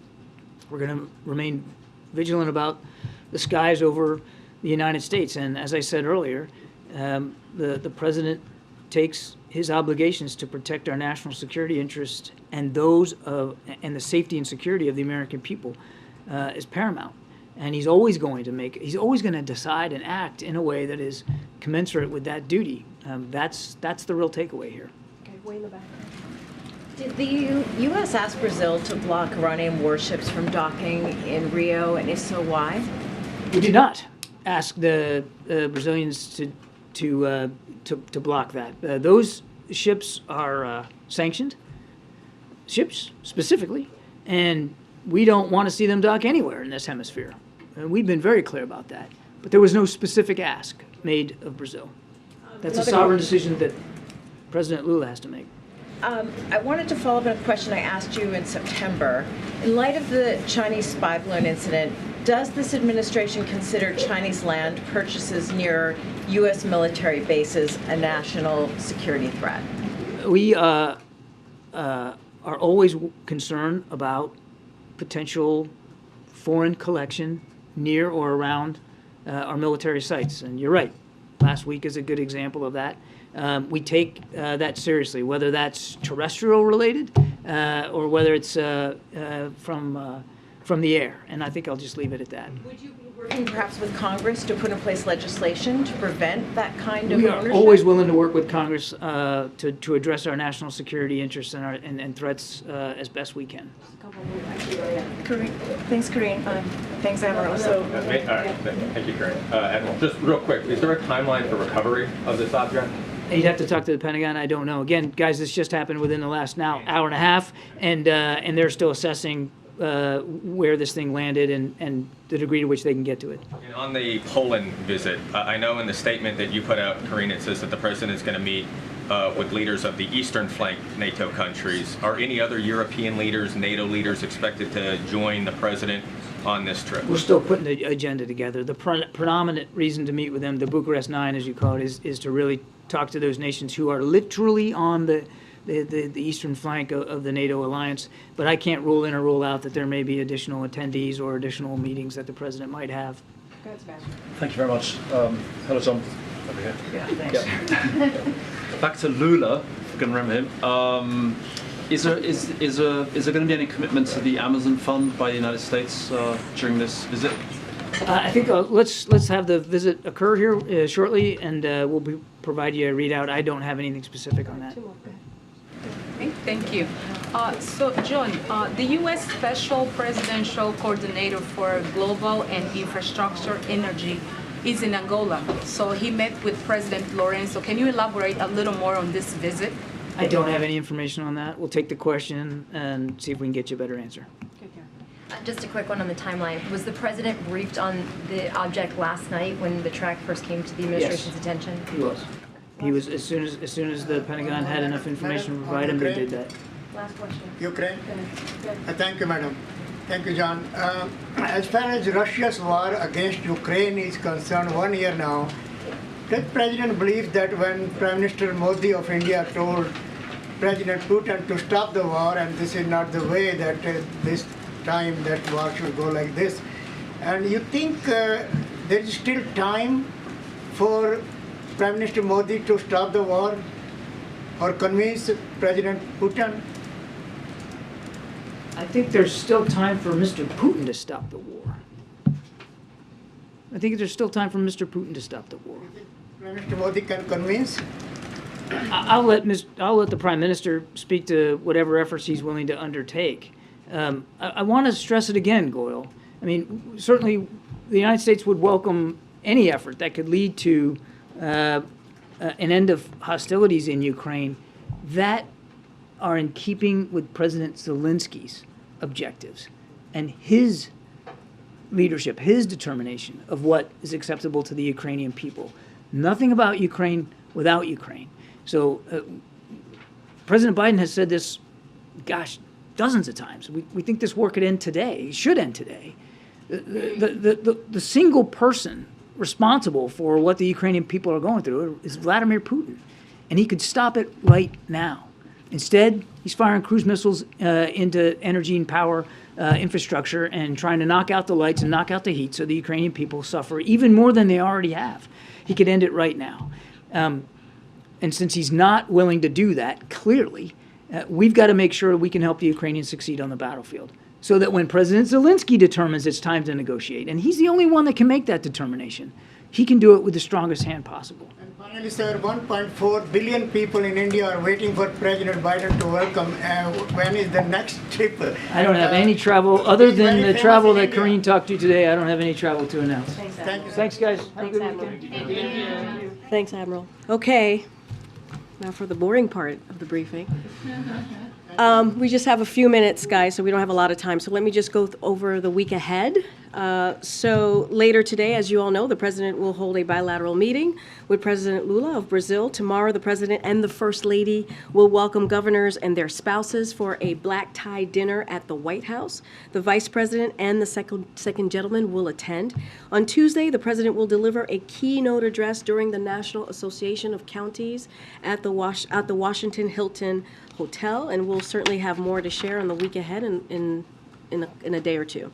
We're going to remain vigilant about the skies over the United States. And as I said earlier, the president takes his obligations to protect our national security interests and and the safety and security of the American people is paramount. And he's always going to decide and act in a way that is commensurate with that duty. That's the real takeaway here. Okay, way in the back. Did the U.S. ask Brazil to block Iranian warships from docking in Rio, and if so, why? We did not ask the Brazilians to block that. Those ships are sanctioned ships specifically, and we don't want to see them dock anywhere in this hemisphere. And we've been very clear about that. But there was no specific ask made of Brazil. That's a sovereign decision that President Lula has to make. I wanted to follow up on a question I asked you in September. In light of the Chinese spy balloon incident, does this administration consider Chinese land purchases near U.S. military bases a national security threat? We are always concerned about potential foreign collection near or around our military sites. And you're right, last week is a good example of that. We take that seriously, whether that's terrestrial related or whether it's from the air. And I think I'll just leave it at that. Would you be working perhaps with Congress to put in place legislation to prevent that kind of We are ownership? always willing to work with Congress to address our national security interests and threats as best we can. Karine. Thanks, Karine. Thanks, Admiral. So, all right, thank you, Karine. Admiral, just real quick, is there a timeline for recovery of this object? You'd have to talk to the Pentagon. I don't know. Again, guys, this just happened within the last hour and a half, and they're still assessing where this thing landed and the degree to which they can get to it. And on the Poland visit, I know in the statement that you put out, Karine, it says that the president is going to meet with leaders of the eastern flank NATO countries. Are any other European leaders, NATO leaders, expected to join the president on this trip? We're still putting the agenda together. The predominant reason to meet with them, the Bucharest Nine, as you call it, is to really talk to those nations who are literally on the eastern flank of the NATO alliance. But I can't rule in or rule out that there may be additional attendees or additional meetings that the president might have. go ahead, Sebastian. Thank you very much. Hello, John. Over here. Yeah, thanks. Yeah. Back to Lula, if you can remember him. Is there going to be any commitment to the Amazon Fund by the United States during this visit? I think let's have the visit occur here shortly, and we'll provide you a readout. I don't have anything specific on that. Thank you. So, John, the U.S. Special Presidential Coordinator for Global and Infrastructure Energy is in Angola. So he met with President Lorenzo. Can you elaborate a little more on this visit? I don't have any information on that. We'll take the question and see if we can get you a better answer. Just a quick one on the timeline. Was the president briefed on the object last night when the track first came to the administration's attention? He was. He was as soon as the Pentagon had enough information to provide him, they did that. Last question. Ukraine. Thank you, madam. Thank you, John. As far as Russia's war against Ukraine is concerned, 1 year now, does President believe that when Prime Minister Modi of India told President Putin to stop the war, and this is not the way that this time that war should go like this, and you think there is still time for Prime Minister Modi to stop the war or convince President Putin? I think there's still time for Mr. Putin to stop the war. I think there's still time for Mr. Putin to stop the war. Prime Minister Modi can convince? I'll let the Prime Minister speak to whatever efforts he's willing to undertake. I want to stress it again, Goyle. I mean, certainly the United States would welcome any effort that could lead to an end of hostilities in Ukraine that are in keeping with President Zelensky's objectives and his leadership, his determination of what is acceptable to the Ukrainian people. Nothing about Ukraine without Ukraine. So President Biden has said this, gosh, dozens of times. We think this war could end today, should end today. The single person responsible for what the Ukrainian people are going through is Vladimir Putin, and he could stop it right now. Instead, he's firing cruise missiles into energy and power infrastructure and trying to knock out the lights and knock out the heat so the Ukrainian people suffer even more than they already have. He could end it right now. And since he's not willing to do that, clearly, we've got to make sure we can help the Ukrainians succeed on the battlefield so that when President Zelensky determines it's time to negotiate, and he's the only one that can make that determination, he can do it with the strongest hand possible. And finally, sir, 1.4 billion people in India are waiting for President Biden to welcome. When is the next trip? I don't have any travel, other than the travel that Karine talked to today, I don't have any travel to announce. Thanks, guys. Have a good weekend. Thank you. Thanks, Admiral. Okay, now for the boring part of the briefing. We just have a few minutes, guys, so we don't have a lot of time. So let me just go over the week ahead. So later today, as you all know, the president will hold a bilateral meeting with President Lula of Brazil. Tomorrow, the president and the first lady will welcome governors and their spouses for a black tie dinner at the White House. The vice president and the second gentleman will attend. On Tuesday, the president will deliver a keynote address during the National Association of Counties at the Washington Hilton Hotel, and we'll certainly have more to share on the week ahead in a day or two.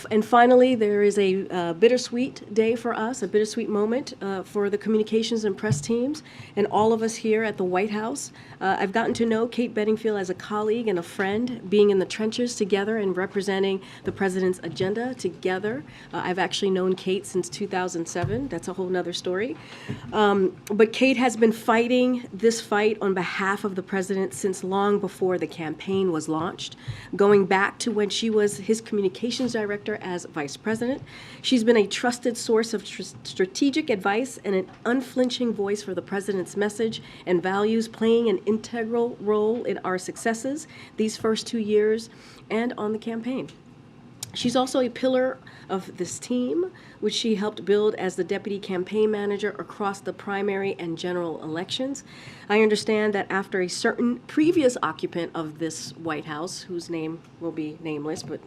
And finally, there is a bittersweet day for us, a bittersweet moment for the communications and press teams and all of us here at the White House. I've gotten to know Kate Bedingfield as a colleague and a friend, being in the trenches together and representing the president's agenda together. I've actually known Kate since 2007. That's a whole nother story. But Kate has been fighting this fight on behalf of the president since long before the campaign was launched, going back to when she was his communications director as vice president. She's been a trusted source of strategic advice and an unflinching voice for the president's message and values, playing an integral role in our successes these first 2 years and on the campaign. She's also a pillar of this team, which she helped build as the deputy campaign manager across the primary and general elections. I understand that after a certain previous occupant of this White House, whose name will be nameless, but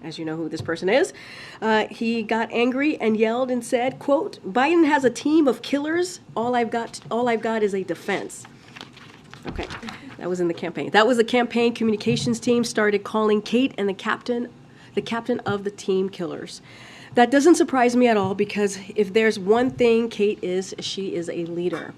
as you know who this person is, he got angry and yelled and said, quote, "Biden has a team of killers. All I've got is a defense." Okay, that was in the campaign. That was the campaign communications team started calling Kate and the captain of the team killers. That doesn't surprise me at all, because if there's one thing Kate is, she is a leader.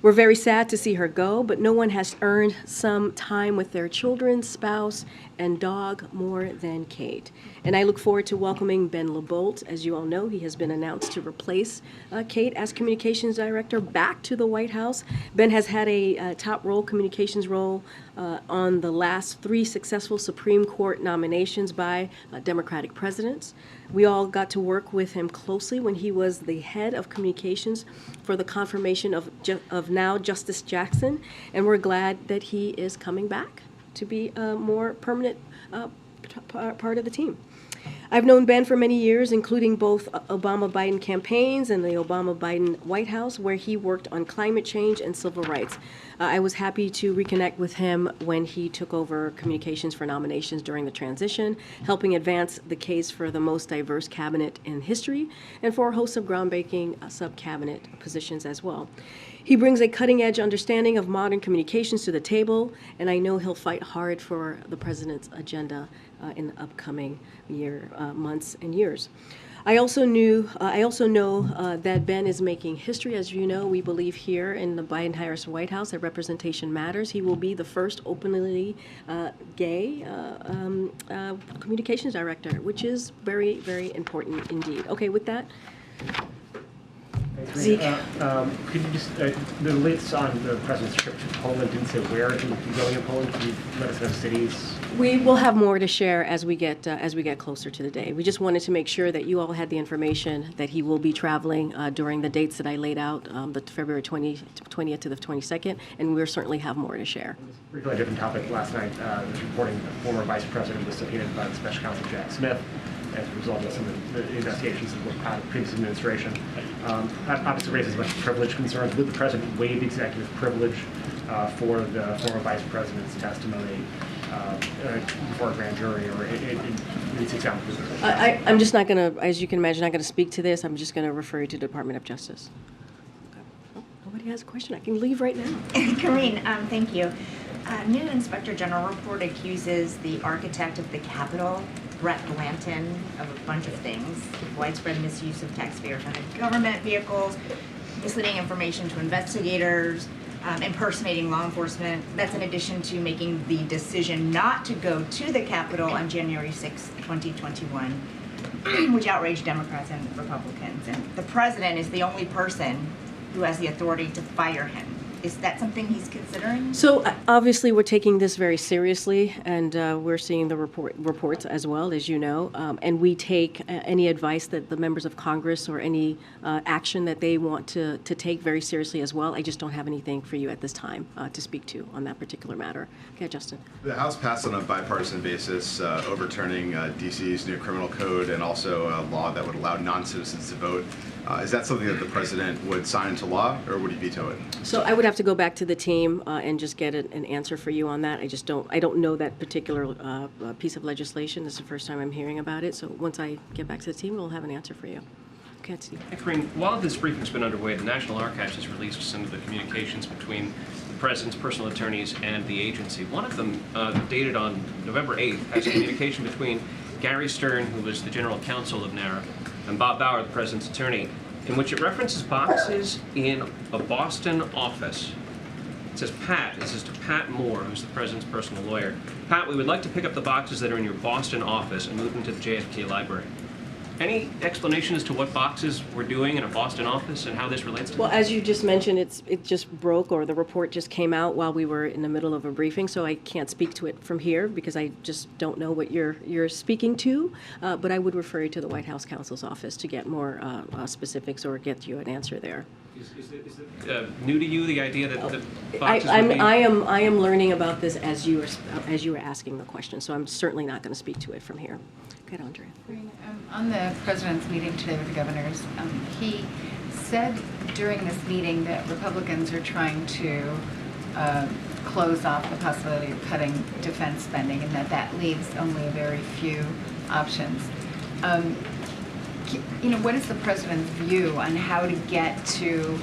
We're very sad to see her go, but no one has earned some time with their children, spouse, and dog more than Kate. And I look forward to welcoming Ben LeBolt. As you all know, he has been announced to replace Kate as communications director back to the White House. Ben has had a top role, communications role, on the last 3 successful Supreme Court nominations by Democratic presidents. We all got to work with him closely when he was the head of communications for the confirmation of now Justice Jackson, and we're glad that he is coming back to be a more permanent part of the team. I've known Ben for many years, including both Obama-Biden campaigns and the Obama-Biden White House, where he worked on climate change and civil rights. I was happy to reconnect with him when he took over communications for nominations during the transition, helping advance the case for the most diverse cabinet in history and for a host of groundbreaking sub-cabinet positions as well. He brings a cutting-edge understanding of modern communications to the table, and I know he'll fight hard for the president's agenda in the upcoming months and years. I also know that Ben is making history. As you know, we believe here in the Biden-Harris White House that representation matters. He will be the first openly gay communications director, which is very, very important indeed. Okay, with that. Zeke. Could you just, the latest on the president's trip to Poland didn't say where he would be going in Poland. Could you let us know cities? We will have more to share as we get closer to the day. We just wanted to make sure that you all had the information that he will be traveling during the dates that I laid out, the February 20th to the 22nd, and we'll certainly have more to share. Briefly, a different topic. Last night, was reporting the former vice president was subpoenaed by the special counsel Jack Smith as a result of some of the investigations of the previous administration. That obviously raises a bunch of privilege concerns. Would the president waive executive privilege for the former vice president's testimony before a grand jury, or it takes out? I'm just not going to, as you can imagine, not going to speak to this. I'm just going to refer you to the Department of Justice. Okay. Oh, nobody has a question. I can leave right now. Karine, thank you. New Inspector General report accuses the architect of the Capitol, Brett Blanton, of a bunch of things: widespread misuse of taxpayer-funded government vehicles, misleading information to investigators, impersonating law enforcement. That's in addition to making the decision not to go to the Capitol on January 6, 2021, which outraged Democrats and Republicans. And the president is the only person who has the authority to fire him. Is that something he's considering? So obviously, we're taking this very seriously, and we're seeing the reports as well, as you know, and we take any advice that the members of Congress or any action that they want to take very seriously as well. I just don't have anything for you at this time to speak to on that particular matter. Okay, Justin. The House passed on a bipartisan basis, overturning DC's new criminal code and also a law that would allow non-citizens to vote. Is that something that the president would sign into law, or would he veto it? So I would have to go back to the team and just get an answer for you on that. I don't know that particular piece of legislation. This is the first time I'm hearing about it. So once I get back to the team, we'll have an answer for you. Okay, Steve. Hey, Karine, while this briefing's been underway, the National Archives has released some of the communications between the president's personal attorneys and the agency. One of them, dated on November 8th, has a communication between Gary Stern, who was the general counsel of NARA, and Bob Bauer, the president's attorney, in which it references boxes in a Boston office. It says, Pat, this is to Pat Moore, who's the president's personal lawyer. Pat, we would like to pick up the boxes that are in your Boston office and move them to the JFK library. Any explanation as to what boxes we're doing in a Boston office and how this relates to Well, as you just mentioned, it just broke, or the report just came out while we were in the middle of a briefing, so I can't speak to it from here because I just don't know what you're speaking to. But I would refer you to the White House counsel's office to get more specifics or get you an answer there. Is it new to you, the idea that the boxes would be... I am learning about this as you were asking the question, so I'm certainly not going to speak to it from here. Good, Andrea. On the president's meeting today with the governors, he said during this meeting that Republicans are trying to close off the possibility of cutting defense spending, and that leaves only a very few options. What is the president's view on how to get to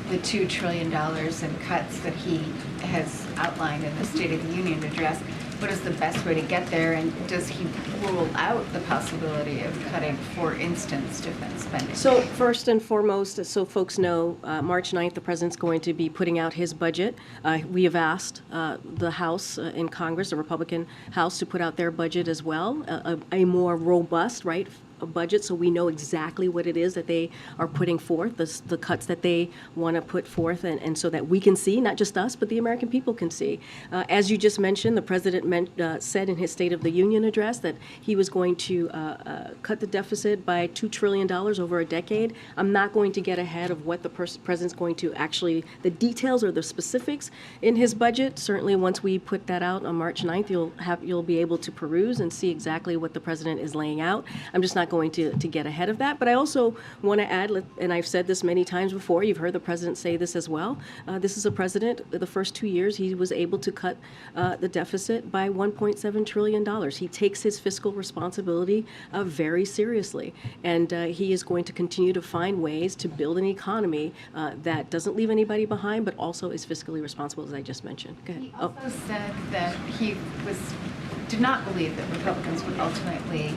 the $2 trillion in cuts that he has outlined in the State of the Union address? What is the best way to get there, and does he rule out the possibility of cutting, for instance, defense spending? So first and foremost, so folks know, March 9th, the president's going to be putting out his budget. We have asked the House in Congress, the Republican House, to put out their budget as well, a more robust, right, a budget, so we know exactly what it is that they are putting forth, the cuts that they want to put forth, and so that we can see, not just us, but the American people can see. As you just mentioned, the president said in his State of the Union address that he was going to cut the deficit by $2 trillion over a decade. I'm not going to get ahead of what the president's going to actually, the details or the specifics in his budget. Certainly once we put that out on March 9th, you'll be able to peruse and see exactly what the president is laying out. I'm just not going to get ahead of that. But I also want to add, and I've said this many times before, you've heard the president say this as well, this is a president, the first 2 years, he was able to cut the deficit by $1.7 trillion. He takes his fiscal responsibility very seriously. And he is going to continue to find ways to build an economy that doesn't leave anybody behind, but also is fiscally responsible, as I just mentioned. Go ahead. He also said that he did not believe that Republicans would ultimately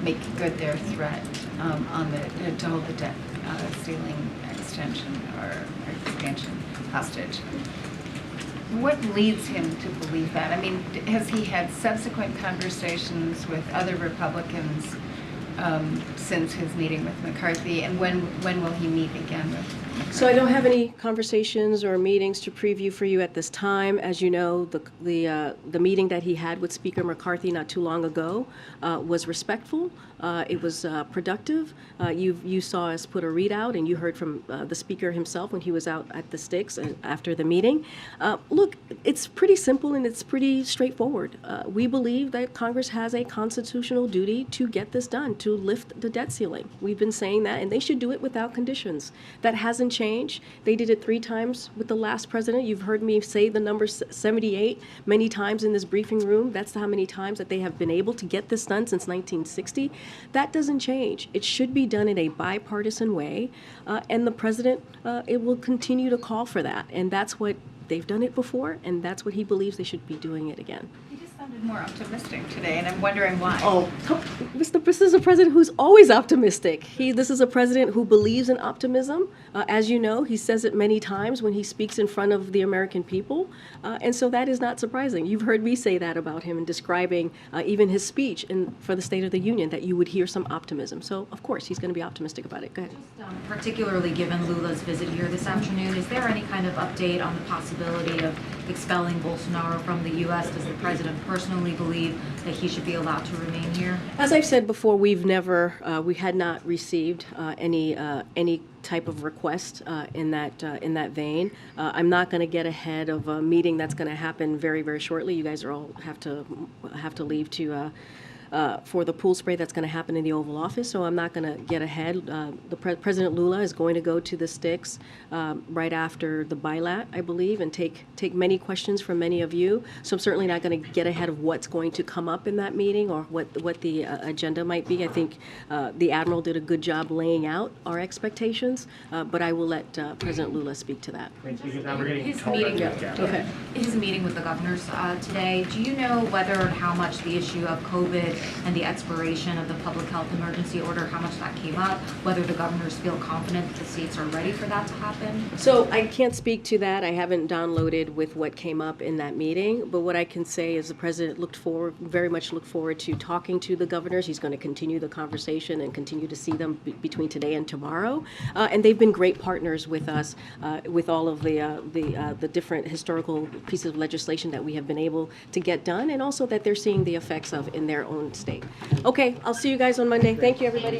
make good their threat on to hold the debt ceiling extension or expansion hostage. What leads him to believe that? I mean, has he had subsequent conversations with other Republicans since his meeting with McCarthy, and when will he meet again with McCarthy? So I don't have any conversations or meetings to preview for you at this time. As you know, the meeting that he had with Speaker McCarthy not too long ago was respectful. It was productive. You saw us put a readout, and you heard from the Speaker himself when he was out at the Sticks after the meeting. Look, it's pretty simple and it's pretty straightforward. We believe that Congress has a constitutional duty to get this done, to lift the debt ceiling. We've been saying that, and they should do it without conditions. That hasn't changed. They did it 3 times with the last president. You've heard me say the number 78 many times in this briefing room. That's how many times that they have been able to get this done since 1960. That doesn't change. It should be done in a bipartisan way, and the president, it will continue to call for that. And that's what they've done it before, and that's what he believes they should be doing it again. He just sounded more optimistic today, and I'm wondering why. Oh, this is a president who's always optimistic. This is a president who believes in optimism. As you know, he says it many times when he speaks in front of the American people. And so that is not surprising. You've heard me say that about him in describing even his speech for the State of the Union, that you would hear some optimism. So, of course, he's going to be optimistic about it. Go ahead. Particularly given Lula's visit here this afternoon, is there any kind of update on the possibility of expelling Bolsonaro from the U.S.? Does the president personally believe that he should be allowed to remain here? As I've said before, we had not received any type of request in that vein. I'm not going to get ahead of a meeting that's going to happen very, very shortly. You guys are all have to leave to. For the pool spray that's going to happen in the Oval Office, so I'm not going to get ahead. President Lula is going to go to the sticks right after the bilat, I believe, and take many questions from many of you. So I'm certainly not going to get ahead of what's going to come up in that meeting or what the agenda might be. I think the Admiral did a good job laying out our expectations, but I will let President Lula speak to that. His meeting with the governors today, do you know whether and how much the issue of COVID and the expiration of the public health emergency order, how much that came up, whether the governors feel confident that the states are ready for that to happen? So I can't speak to that. I haven't downloaded with what came up in that meeting, but what I can say is the president very much looked forward to talking to the governors. He's going to continue the conversation and continue to see them between today and tomorrow. And they've been great partners with us with all of the different historical pieces of legislation that we have been able to get done, and also that they're seeing the effects of in their own state. Okay, I'll see you guys on Monday. Thank you, everybody.